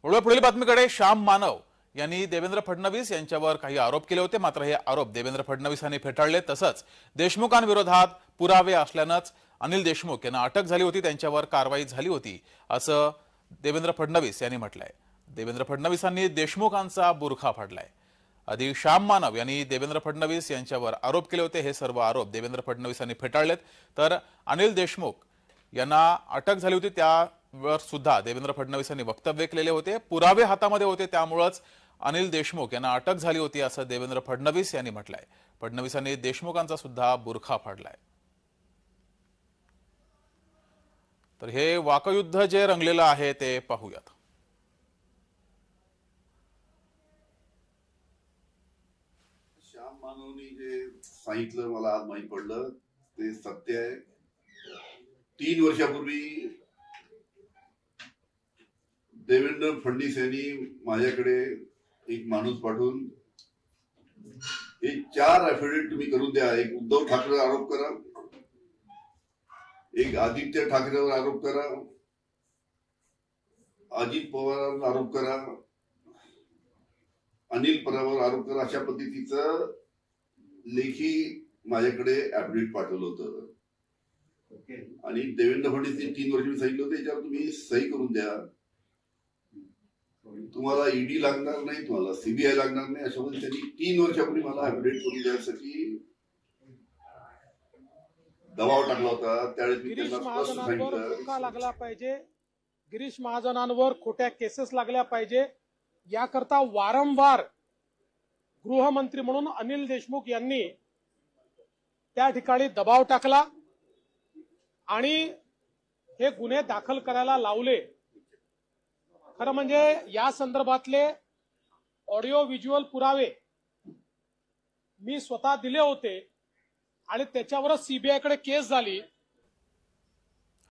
वळूया पुढील बातमीकडे। श्याम मानव यांनी देवेंद्र फडणवीस यांच्यावर काही आरोप केले होते, मात्र हे आरोप देवेंद्र फडणवीसांनी फेटाळले। तसंच देशमुखांविरोधात पुरावे असल्यानंच अनिल देशमुख यांना अटक झाली होती, त्यांच्यावर कारवाई झाली होती असं देवेंद्र फडणवीस यांनी म्हटलंय। देवेंद्र फडणवीसांनी देशमुखांचा बुरखा फाडलाय। आधी श्याम मानव यांनी देवेंद्र फडणवीस यांच्यावर आरोप केले होते, हे सर्व आरोप देवेंद्र फडणवीसांनी फेटाळलेत। तर अनिल देशमुख यांना अटक झाली होती, त्यावर सुद्धा देवेंद्र फडणवीसांनी वक्तव्य केलेले होते। पुरावे हातामध्ये होते, त्यामुळेच अनिल देशमुख यांना अटक झाली होती असं देवेंद्र फडणवीस यांनी म्हटलंय। फडणवीसांनी देशमुखांचा सुद्धा बुरखा फाडलाय। तर हे वाकयुद्ध जे रंगलेलं आहे ते पाहूयात। श्याम मानवनी जे सांगितलं मला आज माहिती पडलं ते सत्य आहे। 3 वर्षापूर्वी देवेंद्र फडणवीस यांनी माझ्याकडे एक माणूस पाठवून हे 4 ॲफिडेविट तुम्ही करून द्या। एक उद्धव ठाकरेवर आरोप करा, एक आदित्य ठाकरेवर आरोप करा, अजित पवारांवर आरोप करा, अनिल परबवर आरोप करा, अशा पद्धतीचं लेखी माझ्याकडे ॲफिडेविट पाठवलं होतं। आणि देवेंद्र फडणवीस 3 वर्ष मी सांगितलं होतं याच्यावर तुम्ही सही करून द्या, तुम्हाला ईडी लागणार नाही, तुम्हाला सीबीआय लागणार नाही, अशा मध्ये त्यांनी 3 वर्षापूर्वी मला ॲफिडेविट करून द्यायसाठी दबाव टाकला होता। त्यावेळेस मी त्यांना स्पष्ट सांगितलं लागला पाहिजे, गिरीश महाजनांवर खोट्या केसेस लागल्या पाहिजे, याकरता वारंवार गृहमंत्री म्हणून अनिल देशमुख यांनी त्या ठिकाणी दबाव टाकला आणि हे गुन्हे दाखल करायला लावले। खरं म्हणजे या संदर्भातले ऑडिओ व्हिज्युअल पुरावे मी स्वतः दिले होते आणि त्याच्यावरच सीबीआय कडे केस झाली।